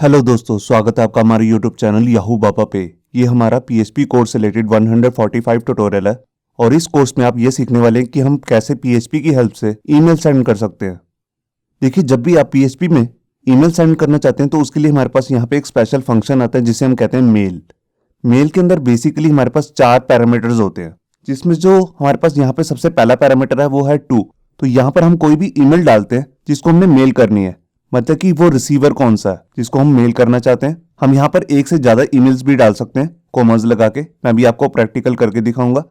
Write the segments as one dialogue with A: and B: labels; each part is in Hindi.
A: हेलो दोस्तों, स्वागत है आपका हमारे यूट्यूब चैनल याहू बाबा पे। ये हमारा पीएचपी कोर्स से रिलेटेड 145 ट्यूटोरियल है और इस कोर्स में आप ये सीखने वाले हैं कि हम कैसे पीएचपी की हेल्प से ईमेल सेंड कर सकते हैं। देखिए, जब भी आप पीएचपी में ईमेल सेंड करना चाहते हैं तो उसके लिए हमारे पास यहाँ पे एक स्पेशल फंक्शन आता है जिसे हम कहते हैं मेल। मेल के अंदर बेसिकली हमारे पास 4 पैरामीटर्स होते हैं, जिसमें जो हमारे पास यहाँ पे सबसे पहला पैरामीटर है वो है टू। तो यहाँ पर हम कोई भी ईमेल डालते हैं जिसको हमने मेल करनी है, मतलब कि वो रिसीवर कौन सा है जिसको हम मेल करना चाहते हैं। हम यहाँ पर एक से ज्यादा ईमेल्स भी डाल सकते हैं कॉमास लगा के, मैं भी आपको प्रैक्टिकल करके दिखाऊंगा।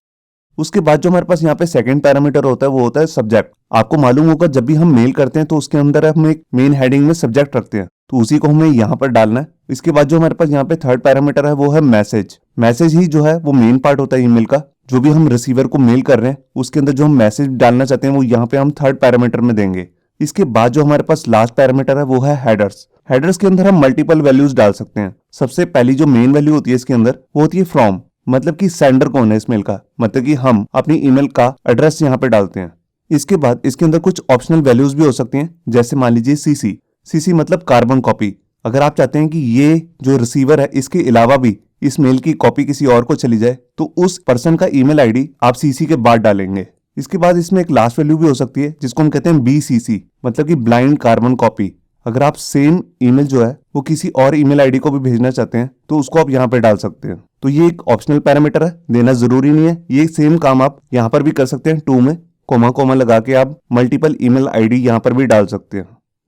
A: उसके बाद जो हमारे पास यहाँ पे सेकंड पैरामीटर होता है वो होता है सब्जेक्ट। आपको मालूम होगा जब भी हम मेल करते हैं तो उसके अंदर हम एक मेन हेडिंग में सब्जेक्ट रखते हैं, तो उसी को हमें यहाँ पर डालना है। इसके बाद जो हमारे पास यहाँ पे थर्ड पैरामीटर है वो है मैसेज। मैसेज ही जो है वो मेन पार्ट होता है ईमेल का। जो भी हम रिसीवर को मेल कर रहे हैं उसके अंदर जो हम मैसेज डालना चाहते हैं वो यहाँ पे हम थर्ड पैरामीटर में देंगे। इसके बाद जो हमारे पास लास्ट पैरामीटर है वो है हेडर्स। हेडर्स के अंदर हम मल्टीपल वैल्यूज डाल सकते हैं। सबसे पहली जो मेन वैल्यू होती है इसके अंदर वो होती है फ्रॉम, मतलब कि सेंडर कौन है इस मेल का, मतलब कि हम अपनी ईमेल का एड्रेस यहाँ पे डालते हैं। इसके बाद इसके अंदर कुछ ऑप्शनल वैल्यूज भी हो सकती हैं, जैसे मान लीजिए सीसी। सीसी मतलब कार्बन कॉपी। अगर आप चाहते हैं कि ये जो रिसीवर है इसके अलावा भी इस मेल की कॉपी किसी और को चली जाए तो उस पर्सन का ईमेल आईडी आप सीसी के बाद डालेंगे। इसके बाद इसमें एक लास्ट वैल्यू भी हो सकती है जिसको हम कहते हैं BCC, मतलब कि ब्लाइंड कार्बन कॉपी। अगर आप सेम ईमेल जो है वो किसी और ईमेल आईडी को भी भेजना चाहते हैं तो उसको आप यहाँ पे डाल सकते हैं। तो ये एक ऑप्शनल पैरामीटर है, देना जरूरी नहीं है। ये सेम काम आप यहाँ पर भी कर सकते हैं, टू में कोमा कोमा लगा के आप मल्टीपल ईमेल आईडी यहाँ पर भी डाल सकते हैं।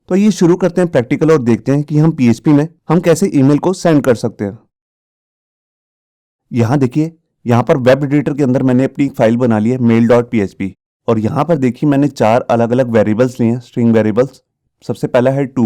A: तो ये शुरू करते हैं प्रैक्टिकल और देखते हैं कि हम पीएचपी में हम कैसे ईमेल को सेंड कर सकते हैं। यहाँ देखिए, यहाँ पर वेब एडिटर के अंदर मैंने अपनी फाइल बना ली है mail.php और यहाँ पर देखिए मैंने 4 अलग अलग वेरिएबल्स लिए हैं, स्ट्रिंग वेरिएबल्स। सबसे पहला है टू,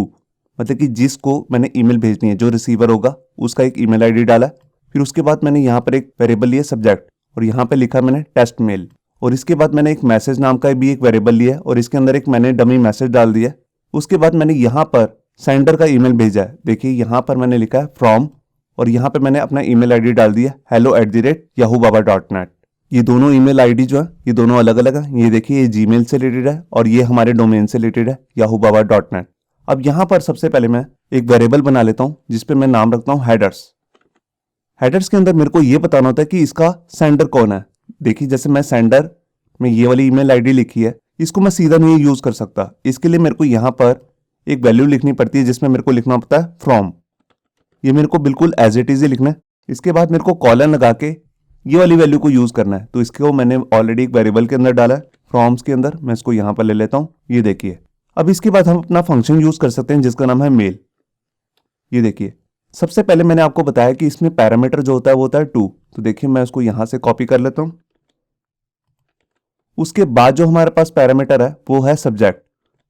A: मतलब कि जिसको मैंने ईमेल भेजनी है, जो रिसीवर होगा उसका एक ईमेल आईडी डाला। फिर उसके बाद मैंने यहाँ पर एक वेरिएबल लिया सब्जेक्ट और यहाँ पे लिखा मैंने टेस्ट मेल। और इसके बाद मैंने एक मैसेज नाम का भी एक वेरिएबल लिया है और इसके अंदर एक मैंने डमी मैसेज डाल दिया। उसके बाद मैंने यहाँ पर सेंडर का ईमेल भेजा है। देखिए यहाँ पर मैंने लिखा है फ्रॉम और यहाँ पे मैंने अपना ईमेल आईडी डाल दिया hello@yahoo-baba.net। ये दोनों ईमेल आईडी जो है ये दोनों अलग अलग है। ये देखिए, ये जीमेल से रिलेटेड है और ये हमारे डोमेन से रिलेटेड है yahoo-baba.net। अब यहाँ पर सबसे पहले मैं एक वेरिएबल बना लेता हूँ जिसपे मैं नाम रखता हूँ हेडर्स। हेडर्स के अंदर मेरे को ये बताना होता है कि इसका सेंडर कौन है। देखिए, जैसे मैं सेंडर में ये वाली ईमेल आईडी लिखी है, इसको मैं सीधा नहीं यूज कर सकता। इसके लिए मेरे को यहाँ पर एक वैल्यू लिखनी पड़ती है जिसमें मेरे को लिखना पड़ता है फ्रॉम। ये मेरे को बिल्कुल एज इट इज ही लिखना है। इसके बाद मेरे को कॉलन लगा के ये वाली वैल्यू को यूज करना है। तो इसको मैंने ऑलरेडी एक वेरिएबल के अंदर डाला है फ्रॉम्स के अंदर। मैं इसको यहाँ पर ले लेता हूँ, ये देखिए। अब इसके बाद हम अपना फंक्शन यूज कर सकते हैं जिसका नाम है मेल। ये देखिए, सबसे पहले मैंने आपको बताया कि इसमें पैरामीटर जो होता है वो होता है टू। तो देखिए मैं उसको यहाँ से कॉपी कर लेता हूँ। उसके बाद जो हमारे पास पैरामीटर है वो है सब्जेक्ट।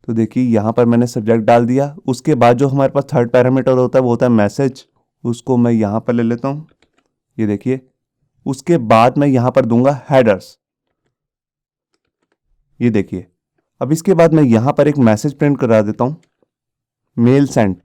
A: तो देखिए यहाँ पर मैंने सब्जेक्ट डाल दिया। उसके बाद जो हमारे पास थर्ड पैरामीटर होता है वो होता है मैसेज। उसको मैं यहाँ पर ले लेता हूँ, ये देखिए। उसके बाद मैं यहाँ पर दूंगा हेडर्स, ये देखिए। अब इसके बाद मैं यहाँ पर एक मैसेज प्रिंट करा देता हूँ, मेल सेंड।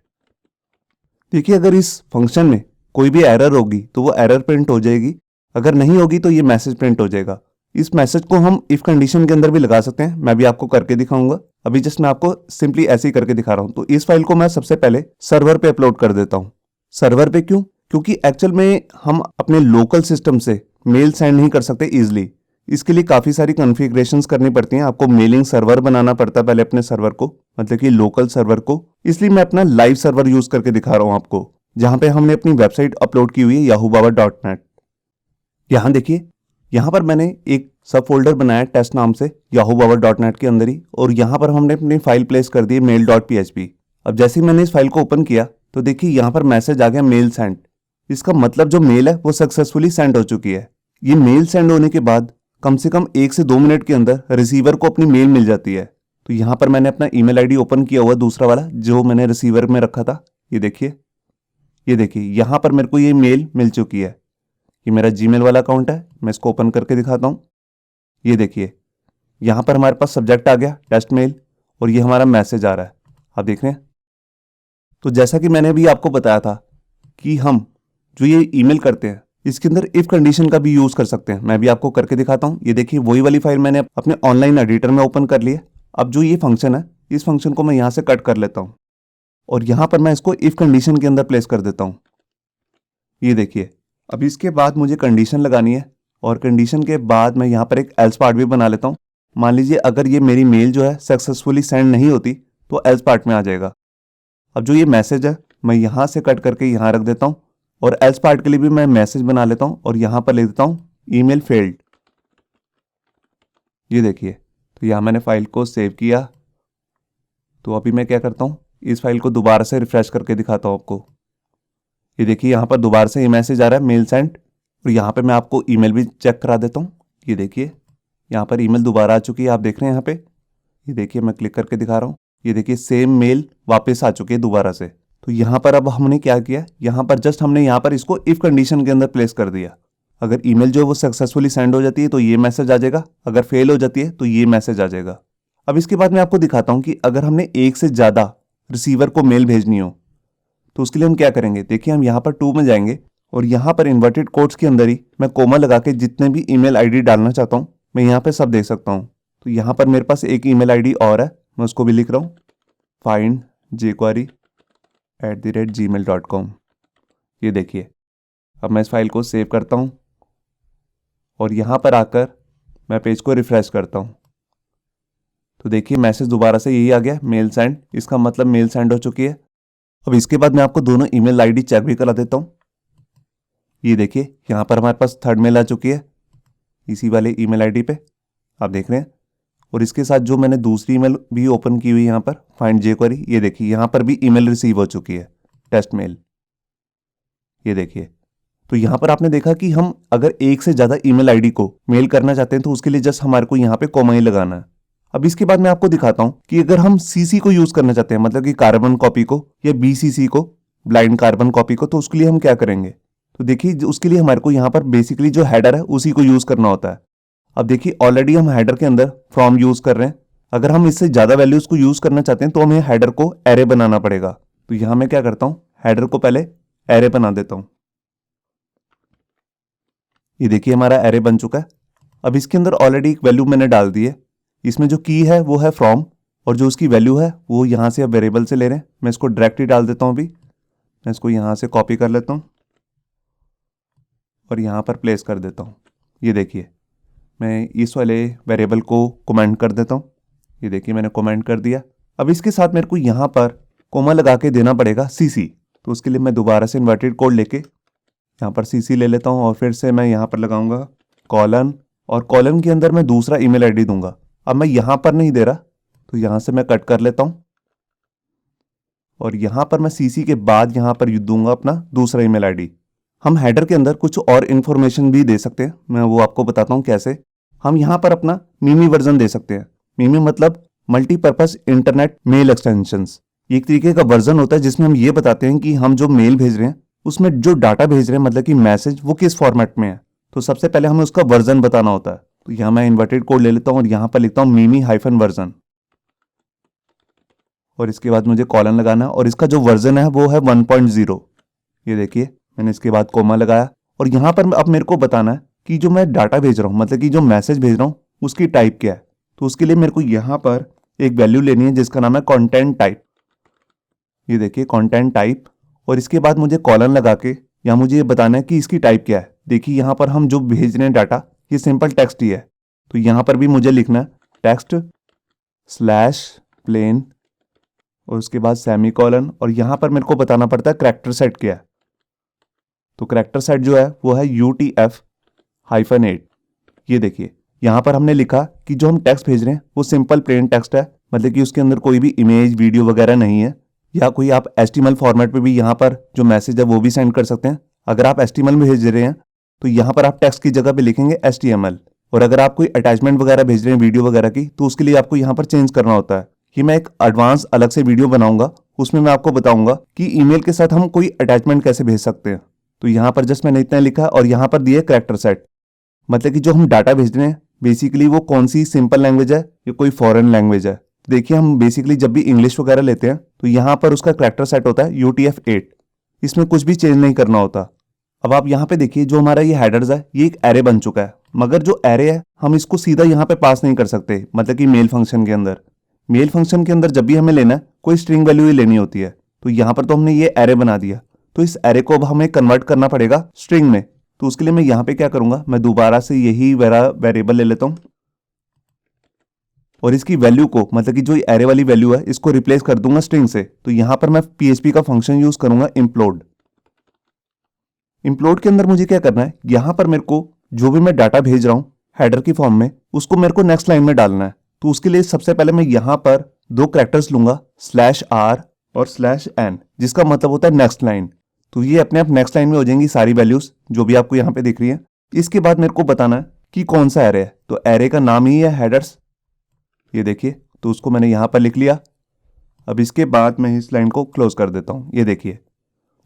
A: देखिए, अगर इस फंक्शन में कोई भी एरर होगी तो वो एरर प्रिंट हो जाएगी, अगर नहीं होगी तो ये मैसेज प्रिंट हो जाएगा। इस मैसेज को हम इफ कंडीशन के अंदर भी लगा सकते हैं, मैं भी आपको करके दिखाऊंगा। अभी जस्ट मैं आपको सिंपली ऐसे ही करके दिखा रहा हूं। तो इस फाइल को मैं सबसे पहले सर्वर पे अपलोड कर देता हूं। सर्वर पे क्यों? क्योंकि एक्चुअल में हम अपने लोकल सिस्टम से मेल सेंड नहीं कर सकते इजिली। इसके लिए काफी सारी कॉन्फ़िगरेशंस करनी पड़ती हैं। आपको मेलिंग सर्वर बनाना पड़ता है पहले अपने सर्वर को, मतलब कि लोकल सर्वर को। इसलिए मैं अपना लाइव सर्वर यूज करके दिखा रहा हूं आपको, जहां पे हमने अपनी वेबसाइट अपलोड की हुई है yahoo-baba.net। यहाँ देखिए, यहाँ पर मैंने एक सब फोल्डर बनाया टेस्ट नाम से yahoo-baba.net के अंदर ही, और यहाँ पर हमने अपनी फाइल प्लेस कर दी mail.php। अब जैसे ही मैंने इस फाइल को ओपन किया तो देखिए यहाँ पर मैसेज आ गया मेल सेंड। इसका मतलब जो मेल है वो सक्सेसफुली सेंड हो चुकी है। ये मेल सेंड होने के बाद कम से कम 1 से 2 मिनट के अंदर रिसीवर को अपनी मेल मिल जाती है। तो यहाँ पर मैंने अपना ईमेल आईडी ओपन किया हुआ दूसरा वाला जो मैंने रिसीवर में रखा था। ये देखिए यहाँ पर मेरे को ये मेल मिल चुकी है। ये मेरा जीमेल वाला अकाउंट है, मैं इसको ओपन करके दिखाता हूँ। ये देखिए, यहाँ पर हमारे पास सब्जेक्ट आ गया टेस्ट मेल और ये हमारा मैसेज आ रहा है, आप देख रहे हैं। तो जैसा कि मैंने अभी आपको बताया था कि हम जो ये ईमेल करते हैं इसके अंदर इफ कंडीशन का भी यूज कर सकते हैं, मैं भी आपको करके दिखाता हूँ। ये देखिए, वही वाली फाइल मैंने अपने ऑनलाइन एडिटर में ओपन कर ली है। अब जो ये फंक्शन है इस फंक्शन को मैं यहाँ से कट कर लेता हूँ। और यहाँ पर मैं इसको इफ कंडीशन के अंदर प्लेस कर देता हूँ। ये देखिए, अब इसके बाद मुझे कंडीशन लगानी है और कंडीशन के बाद मैं यहाँ पर एक एल्स पार्ट भी बना लेता हूँ। मान लीजिए अगर ये मेरी मेल जो है सक्सेसफुली सेंड नहीं होती तो एल्स पार्ट में आ जाएगा। अब जो ये मैसेज है मैं यहाँ से कट करके यहाँ रख देता हूँ और एल्स पार्ट के लिए भी मैं मैसेज बना लेता हूँ और यहाँ पर लिख देता हूँ ईमेल फेल्ड। ये देखिए, तो यहाँ मैंने फाइल को सेव किया। तो अभी मैं क्या करता हूँ, इस फाइल को दोबारा से रिफ्रेश करके दिखाता हूँ आपको। ये देखिए, यहाँ पर दोबारा से ये मैसेज आ रहा है मेल सेंड, और यहाँ पे मैं आपको ईमेल भी चेक करा देता हूँ। ये देखिए, यहाँ पर ईमेल दोबारा आ चुकी है, आप देख रहे हैं यहाँ पे। ये देखिए, मैं क्लिक करके दिखा रहा हूँ। ये देखिए, सेम मेल वापस आ चुकी है दोबारा से। तो यहाँ पर अब हमने क्या किया, यहाँ पर जस्ट हमने यहाँ पर इसको इफ कंडीशन के अंदर प्लेस कर दिया। अगर ईमेल जो है वो सक्सेसफुली सेंड हो जाती है तो ये मैसेज आ जाएगा, अगर फेल हो जाती है तो ये मैसेज आ जाएगा। अब इसके बाद मैं आपको दिखाता हूँ कि अगर हमने एक से ज़्यादा रिसीवर को मेल भेजनी हो तो उसके लिए हम क्या करेंगे। देखिए, हम यहाँ पर 2 में जाएंगे और यहाँ पर इन्वर्टेड कोट्स के अंदर ही मैं कोमा लगा के जितने भी ईमेल आईडी डालना चाहता हूँ मैं यहाँ पे सब देख सकता हूँ। तो यहाँ पर मेरे पास एक ईमेल आईडी और है, मैं उसको भी लिख रहा हूँ findjquery@gmail.com। ये देखिए, अब मैं इस फाइल को सेव करता हूँ और यहाँ पर आकर मैं पेज को रिफ्रेश करता हूँ। तो देखिए, मैसेज दोबारा से यही आ गया मेल सेंड, इसका मतलब मेल सेंड हो चुकी है। अब इसके बाद मैं आपको दोनों ईमेल आईडी चेक भी करा देता हूँ। ये देखिए, यहाँ पर हमारे पास थर्ड मेल आ चुकी है इसी वाले ईमेल आईडी पे, आप देख रहे हैं। और इसके साथ जो मैंने दूसरी ईमेल भी ओपन की हुई यहाँ पर फाइंड jQuery, ये देखिए यहाँ पर भी ईमेल रिसीव हो चुकी है, टेस्ट मेल। ये देखिए, तो यहाँ पर आपने देखा कि हम अगर एक से ज़्यादा ईमेल आईडी को मेल करना चाहते हैं तो उसके लिए जस्ट हमारे को यहाँ पे कोमा ही लगाना है। अब इसके बाद मैं आपको दिखाता हूँ कि अगर हम CC को यूज़ करना चाहते हैं, मतलब कि कार्बन कॉपी को या BCC को, ब्लाइंड कार्बन कॉपी को, तो उसके लिए हम क्या करेंगे। तो देखिए, उसके लिए हमारे को यहाँ पर बेसिकली जो हेडर है उसी को यूज़ करना होता है। अब देखिए, ऑलरेडी हम हेडर के अंदर फ्रॉम यूज़ कर रहे हैं। अगर हम इससे ज़्यादा वैल्यूज़ को यूज़ करना चाहते हैं तो हमें हेडर को एरे बनाना पड़ेगा। तो यहाँ मैं क्या करता हूँ, हेडर को पहले एरे बना देता हूँ। ये देखिए, हमारा एरे बन चुका है। अब इसके अंदर ऑलरेडी एक वैल्यू मैंने डाल दी है। इसमें जो की है वो है फ्रॉम, और जो उसकी वैल्यू है वो यहाँ से अब वेरिएबल से ले रहे हैं। मैं इसको डायरेक्टली डाल देता हूँ। अभी मैं इसको यहाँ से कॉपी कर लेता हूँ और यहाँ पर प्लेस कर देता हूँ। ये देखिए, मैं इस वाले वेरिएबल को कमेंट कर देता हूँ। ये देखिए, मैंने कमेंट कर दिया। अब इसके साथ मेरे को यहाँ पर कोमा लगा के देना पड़ेगा CC। तो उसके लिए मैं दोबारा से इन्वर्टेड कोड लेके यहाँ पर CC ले लेता हूँ और फिर से मैं यहाँ पर लगाऊंगा कॉलन, और कॉलन के अंदर मैं दूसरा ईमेल आईडी दूंगा। अब मैं यहाँ पर नहीं दे रहा तो यहाँ से मैं कट कर लेता हूँ और यहाँ पर मैं CC के बाद यहाँ पर दूंगा अपना दूसरा ईमेल आईडी। हम हेडर के अंदर कुछ और इन्फॉर्मेशन भी दे सकते हैं, मैं वो आपको बताता हूँ कैसे। हम यहाँ पर अपना मीमी वर्जन दे सकते हैं। मीमी मतलब मल्टीपर्पज इंटरनेट मेल एक्सटेंशंस। ये एक तरीके का वर्जन होता है जिसमें हम ये बताते हैं कि हम जो मेल भेज रहे हैं उसमें जो डाटा भेज रहे हैं, मतलब कि मैसेज, वो किस फॉर्मेट में है। तो सबसे पहले हमें उसका वर्जन बताना होता है। तो यहाँ मैं इन्वर्टेड कोड ले लेता हूँ और यहाँ पर लिखता हूँ मीमी-वर्जन, और इसके बाद मुझे कॉलन लगाना है और इसका जो वर्जन है वो है 1.0। ये देखिए, मैंने इसके बाद कोमा लगाया और यहाँ पर अब मेरे को बताना है कि जो मैं डाटा भेज रहा हूँ, मतलब कि जो मैसेज भेज रहा हूँ, उसकी टाइप क्या है। तो उसके लिए मेरे को यहाँ पर एक वैल्यू लेनी है जिसका नाम है कंटेंट टाइप। ये देखिए, कंटेंट टाइप, और इसके बाद मुझे कॉलन लगा के या मुझे ये बताना है कि इसकी टाइप क्या है। देखिए, यहाँ पर हम जो भेज रहे हैं डाटा, ये सिंपल टेक्स्ट ही है। तो यहाँ पर भी मुझे लिखना है टेक्स्ट /plain और उसके बाद सेमीकोलन, और यहाँ पर मेरे को बताना पड़ता है करैक्टर सेट क्या है। तो करैक्टर सेट जो है वो है UTF-8। ये देखिए, यहाँ पर हमने लिखा कि जो हम टेक्स्ट भेज रहे हैं वो सिंपल प्लेन टेक्स्ट है, मतलब कि उसके अंदर कोई भी इमेज, वीडियो वगैरह नहीं है। या कोई आप HTML फॉर्मेट पे भी यहाँ पर जो मैसेज है वो भी सेंड कर सकते हैं। अगर आप HTML में भेज रहे हैं तो यहाँ पर आप टेक्स्ट की जगह पे लिखेंगे HTML, और अगर आप कोई अटैचमेंट वगैरह भेज रहे हैं वीडियो वगैरह की, तो उसके लिए आपको यहाँ पर चेंज करना होता है। ये मैं एक एडवांस अलग से वीडियो बनाऊंगा, उसमें मैं आपको बताऊंगा कि ईमेल के साथ हम कोई अटैचमेंट कैसे भेज सकते हैं। तो यहाँ पर जस्ट मैंने इतना लिखा और यहाँ पर दिए करैक्टर सेट, मतलब कि जो हम डाटा भेज रहे हैं बेसिकली वो कौन सी सिंपल लैंग्वेज है या कोई फॉरेन लैंग्वेज है। देखिए, हम बेसिकली जब भी इंग्लिश वगैरह लेते हैं तो यहाँ पर उसका करैक्टर सेट होता है UTF-8। इसमें कुछ भी चेंज नहीं करना होता। अब आप यहाँ पे देखिए, जो हमारा ये हेडर्स है ये एक एरे बन चुका है, मगर जो एरे है हम इसको सीधा यहाँ पे पास नहीं कर सकते, मतलब कि मेल फंक्शन के अंदर। मेल फंक्शन के अंदर जब भी हमें लेना है कोई स्ट्रिंग वैल्यू ही लेनी होती है। तो यहाँ पर तो हमने ये एरे बना दिया, तो इस एरे को अब हमें कन्वर्ट करना पड़ेगा स्ट्रिंग में। तो उसके लिए मैं यहाँ पे क्या करूँगा, मैं दोबारा से यही वेरिएबल ले लेता हूँ और इसकी वैल्यू को, मतलब कि जो एरे वाली वैल्यू है, इसको रिप्लेस कर दूंगा स्ट्रिंग से। तो यहां पर मैं पीएचपी का फंक्शन यूज करूंगा इम्प्लोड। इम्प्लोड के अंदर मुझे क्या करना है, यहां पर मेरे को जो भी मैं डाटा भेज रहा हूं हेडर की फॉर्म में, उसको मेरे को नेक्स्ट लाइन में डालना है। तो उसके लिए सबसे पहले मैं यहां पर दो कैरेक्टर्स लूंगा, /r और /n, जिसका मतलब होता है नेक्स्ट लाइन। तो ये अपने आप नेक्स्ट लाइन में हो जाएंगी सारी वैल्यूज जो भी आपको यहाँ पे दिख रही है। इसके बाद मेरे को बताना है कि कौन सा एरे है, तो एरे का नाम ही है हेडर्स, ये देखिए। तो उसको मैंने यहां पर लिख लिया। अब इसके बाद मैं इस लाइन को क्लोज कर देता हूं, ये देखिए।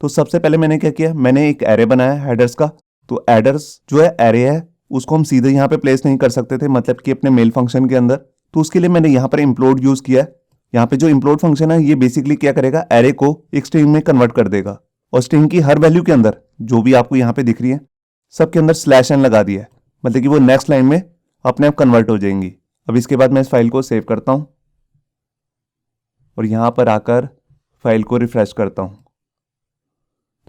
A: तो सबसे पहले मैंने क्या किया, मैंने एक एरे बनाया हेडर्स का। तो एडर्स जो है एरे है, उसको हम सीधे यहाँ पे प्लेस नहीं कर सकते थे, मतलब कि अपने मेल फंक्शन के अंदर। तो उसके लिए मैंने यहाँ पर इम्प्लोड यूज किया है। यहाँ पे जो इम्प्लोड फंक्शन है, ये बेसिकली क्या करेगा, एरे को एक स्ट्रिंग में कन्वर्ट कर देगा और स्ट्रिंग की हर वैल्यू के अंदर जो भी आपको यहाँ पे दिख रही है, सबके अंदर /n लगा दिया है, मतलब कि वो नेक्स्ट लाइन में अपने आप कन्वर्ट हो जाएंगी। अब इसके बाद मैं इस फाइल को सेव करता हूं और यहां पर आकर फाइल को रिफ्रेश करता हूं।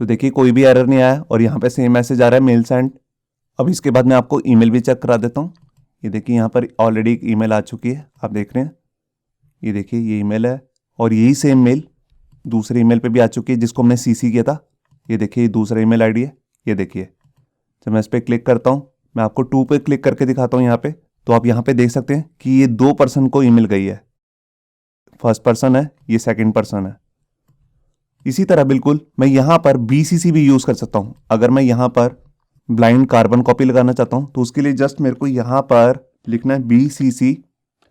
A: तो देखिए कोई भी एरर नहीं आया और यहाँ पे सेम मैसेज आ रहा है, मेल सेंड। अब इसके बाद मैं आपको ईमेल भी चेक करा देता हूँ। ये देखिए यहाँ पर ऑलरेडी एक ईमेल आ चुकी है, आप देख रहे हैं। ये देखिए ये ईमेल है और यही सेम मेल दूसरे ईमेल पे भी आ चुकी है जिसको हमने सीसी किया था। ये देखिए ये दूसरा ईमेल आईडी है, ये देखिए। जब मैं इस पर क्लिक करता हूँ, मैं आपको 2 पे क्लिक करके दिखाता हूँ यहाँ पे, तो आप यहाँ पे देख सकते हैं कि ये 2 पर्सन को ईमेल गई है। फर्स्ट पर्सन है, ये सेकंड पर्सन है। इसी तरह बिल्कुल मैं यहाँ पर BCC भी यूज कर सकता हूँ। अगर मैं यहाँ पर ब्लाइंड कार्बन कॉपी लगाना चाहता हूँ, तो उसके लिए जस्ट मेरे को यहाँ पर लिखना है BCC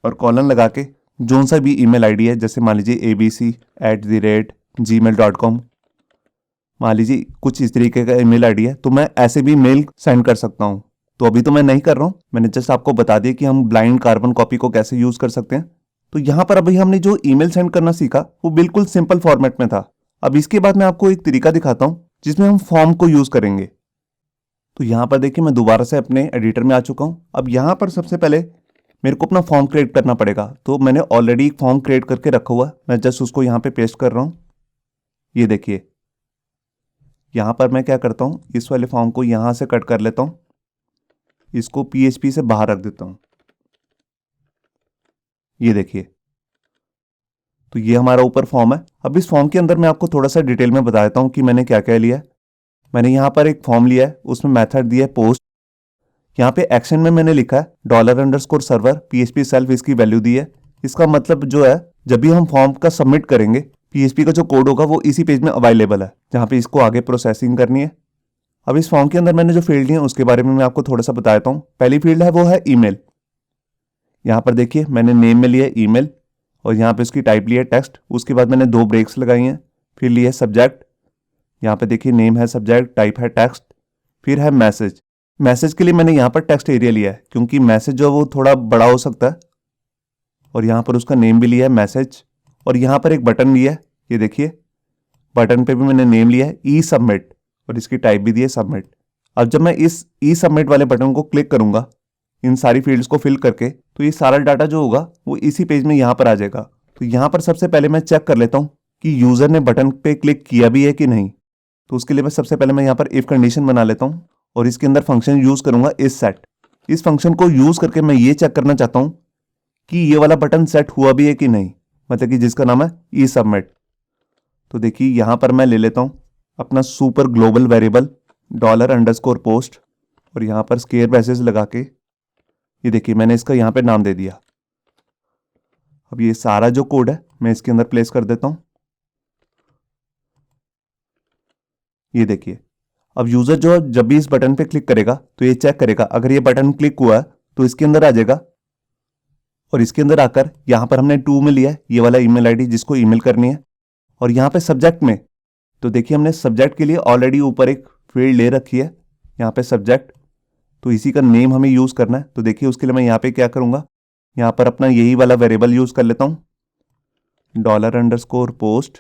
A: और कॉलन लगा के जो सा भी ईमेल आईडी है, जैसे मान लीजिए abc@gmail.com, मान लीजिए कुछ इस तरीके का ईमेल आईडी है, तो मैं ऐसे भी मेल सेंड कर सकता हूँ। तो अभी तो मैं नहीं कर रहा हूँ, मैंने जस्ट आपको बता दिया कि हम ब्लाइंड कार्बन कॉपी को कैसे यूज कर सकते हैं। तो यहाँ पर अभी हमने जो ईमेल सेंड करना सीखा वो बिल्कुल सिंपल फॉर्मेट में था। अब इसके बाद मैं आपको एक तरीका दिखाता हूँ जिसमें हम फॉर्म को यूज करेंगे। तो यहाँ पर देखिए मैं दोबारा से अपने एडिटर में आ चुका हूँ। अब यहाँ पर सबसे पहले मेरे को अपना फॉर्म क्रिएट करना पड़ेगा। तो मैंने ऑलरेडी एक फॉर्म क्रिएट करके रखा हुआ, मैं जस्ट उसको यहाँ पे पेस्ट कर रहा हूँ। ये देखिए यहाँ पर मैं क्या करता हूँ, इस वाले फॉर्म को यहाँ से कट कर लेता हूँ, इसको PHP से बाहर रख देता हूँ। ये देखिए तो ये हमारा ऊपर फॉर्म है। अब इस फॉर्म के अंदर मैं आपको थोड़ा सा डिटेल में बता देता हूँ कि मैंने क्या क्या लिया है। मैंने यहाँ पर एक फॉर्म लिया है, उसमें मेथड दिया है पोस्ट। यहाँ पे एक्शन में मैंने लिखा है $_server PHP सेल्फ, इसकी वैल्यू दी है। इसका मतलब जो है, जब भी हम फॉर्म का सबमिट करेंगे, PHP का जो कोड होगा वो इसी पेज में अवेलेबल है, जहाँ पे इसको आगे प्रोसेसिंग करनी है। अब इस फॉर्म के अंदर मैंने जो फील्ड लिए हैं उसके बारे में मैं आपको थोड़ा सा बता देता हूँ। पहली फील्ड है वो है ईमेल। यहाँ पर देखिए मैंने नेम में लिया ईमेल और यहाँ पे उसकी टाइप लिया टेक्स्ट। उसके बाद मैंने 2 ब्रेक्स लगाई हैं। फिर लिया सब्जेक्ट, यहाँ पे देखिए नेम है सब्जेक्ट, टाइप है टेक्स्ट। फिर है मैसेज। मैसेज के लिए मैंने यहाँ पर टेक्स्ट एरिया लिया है क्योंकि मैसेज जो है वो थोड़ा बड़ा हो सकता है। और यहाँ पर उसका नेम भी लिया है मैसेज। और यहाँ पर एक बटन लिया है, ये देखिए बटन पे भी मैंने नेम लिया है ई सबमिट और इसकी टाइप भी दी है सबमिट। अब जब मैं इस ई सबमिट वाले बटन को क्लिक करूंगा इन सारी फील्ड्स को फिल करके, तो ये सारा डाटा जो होगा वो इसी पेज में यहाँ पर आ जाएगा। तो यहाँ पर सबसे पहले मैं चेक कर लेता हूँ कि यूजर ने बटन पे क्लिक किया भी है कि नहीं। तो उसके लिए मैं सबसे पहले मैं यहाँ पर इफ कंडीशन बना लेता हूँ और इसके अंदर फंक्शन यूज करूंगा इस सेट। इस फंक्शन को यूज करके मैं ये चेक करना चाहता हूँ कि ये वाला बटन सेट हुआ भी है कि नहीं, मतलब कि जिसका नाम है ई सबमिट। तो देखिए यहाँ पर मैं ले लेता हूँ अपना सुपर ग्लोबल वेरिएबल $_post और यहाँ पर स्क्वायर ब्रैकेट्स लगा के, ये देखिए मैंने इसका यहाँ पे नाम दे दिया। अब ये सारा जो कोड है मैं इसके अंदर प्लेस कर देता हूँ। ये देखिए अब यूजर जो जब भी इस बटन पे क्लिक करेगा तो ये चेक करेगा, अगर ये बटन क्लिक हुआ तो इसके अंदर आ जाएगा और इसके अंदर आकर यहाँ पर हमने 2 में लिया है ये वाला ईमेल आईडी जिसको ईमेल करनी है। और यहाँ पे सब्जेक्ट में तो देखिए हमने सब्जेक्ट के लिए ऑलरेडी ऊपर एक फील्ड ले रखी है, यहाँ पे सब्जेक्ट, तो इसी का नेम हमें यूज करना है। तो देखिए उसके लिए मैं यहाँ पे क्या करूंगा, यहाँ पर अपना यही वाला वेरिएबल यूज कर लेता हूँ $_post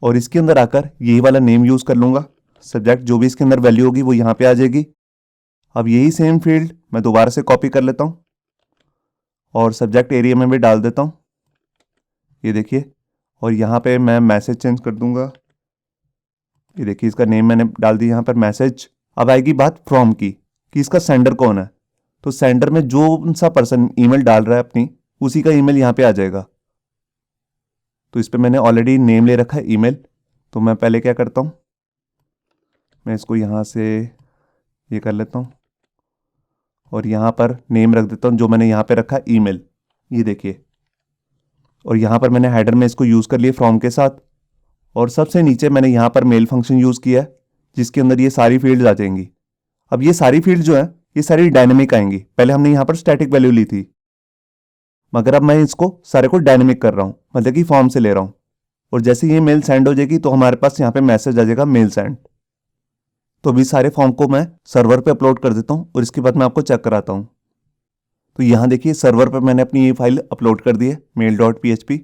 A: और इसके अंदर आकर यही वाला नेम यूज कर लूंगा। सब्जेक्ट जो भी इसके अंदर वैल्यू होगी वो यहाँ पे आ जाएगी। अब यही सेम फील्ड मैं दोबारा से कॉपी कर लेता हूँ और सब्जेक्ट एरिया में भी डाल देता हूँ, ये देखिए। और यहाँ पे मैं मैसेज चेंज कर दूंगा। ये देखिए इसका नेम मैंने डाल दिया यहाँ पर मैसेज। अब आएगी बात फ्रॉम की कि इसका सेंडर कौन है। तो सेंडर में जो सा पर्सन ईमेल डाल रहा है अपनी, उसी का ईमेल यहाँ पे आ जाएगा। तो इस पे मैंने ऑलरेडी नेम ले रखा है ईमेल। तो मैं पहले क्या करता हूँ, मैं इसको यहाँ से ये कर लेता हूँ और यहाँ पर नेम रख देता हूँ जो मैंने यहाँ पे रखा है ईमेल। ये देखिए, और यहाँ पर मैंने हेडर में इसको यूज़ कर लिया फ्रॉम के साथ। और सबसे नीचे मैंने यहाँ पर मेल फंक्शन यूज़ किया है जिसके अंदर ये सारी फील्ड्स आ जाएंगी। अब ये सारी फील्ड जो है ये सारी डायनेमिक आएंगी। पहले हमने यहाँ पर स्टैटिक वैल्यू ली थी, मगर अब मैं इसको सारे को डायनेमिक कर रहा हूँ, मतलब कि फॉर्म से ले रहा हूँ। और जैसे ये मेल सेंड हो जाएगी तो हमारे पास यहाँ पे मैसेज आ जाएगा मेल सेंड। तो अभी सारे फॉर्म को मैं सर्वर पे अपलोड कर देता हूँ और इसके बाद मैं आपको चेक कराता हूँ। तो यहाँ देखिए सर्वर पर मैंने अपनी ये फाइल अपलोड कर दी है mail.php।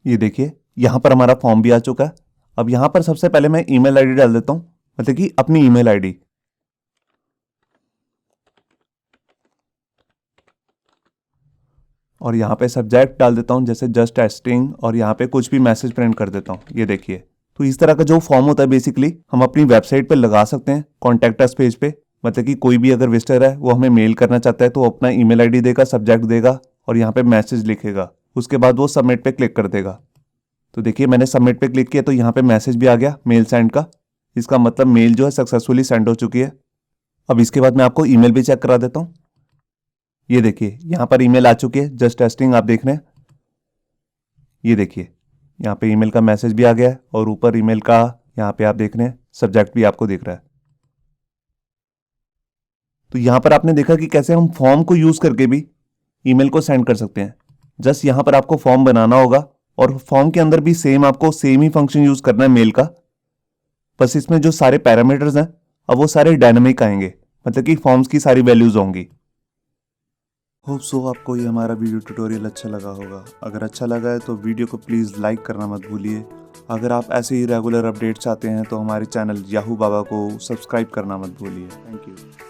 A: ये देखिए यहाँ पर हमारा फॉर्म भी आ चुका है। अब यहाँ पर सबसे पहले मैं ईमेल आईडी डाल देता हूँ, मतलब कि अपनी ईमेल आईडी। और यहाँ पे सब्जेक्ट डाल देता हूँ जैसे जस्ट टेस्टिंग, और यहाँ पे कुछ भी मैसेज प्रिंट कर देता हूँ। ये देखिए, तो इस तरह का जो फॉर्म होता है बेसिकली हम अपनी वेबसाइट पे लगा सकते हैं कॉन्टैक्ट अस पेज पे। मतलब कि कोई भी अगर विजिटर है वो हमें मेल करना चाहता है तो अपना ईमेल आईडी देगा, सब्जेक्ट देगा और यहाँ पे मैसेज लिखेगा। उसके बाद वो सबमिट पे क्लिक कर देगा। तो देखिए मैंने सबमिट पे क्लिक किया तो यहाँ पे मैसेज भी आ गया मेल सेंड का। इसका मतलब मेल जो है सक्सेसफुली सेंड हो चुकी है। अब इसके बाद मैं आपको ईमेल भी चेक करा देता हूँ। ये देखिए यहाँ पर ईमेल आ चुकी है जस्ट टेस्टिंग, आप देख रहे हैं। ये देखिए यहाँ पे ईमेल का मैसेज भी आ गया है और ऊपर ईमेल का यहाँ पे आप देख रहे हैं सब्जेक्ट भी आपको दिख रहा है। तो यहाँ पर आपने देखा कि कैसे हम फॉर्म को यूज करके भी ईमेल को सेंड कर सकते हैं। जस्ट यहाँ पर आपको फॉर्म बनाना होगा और फॉर्म के अंदर भी आपको सेम ही फंक्शन यूज करना है मेल का। बस इसमें जो सारे पैरामीटर्स हैं अब वो सारे डायनामिक आएंगे, मतलब कि फॉर्म्स की सारी वैल्यूज होंगी। होप सो आपको ये हमारा वीडियो ट्यूटोरियल अच्छा लगा होगा। अगर अच्छा लगा है तो वीडियो को प्लीज़ लाइक करना मत भूलिए। अगर आप ऐसे ही रेगुलर अपडेट चाहते हैं तो हमारे चैनल याहू बाबा को सब्सक्राइब करना मत भूलिए। Thank you.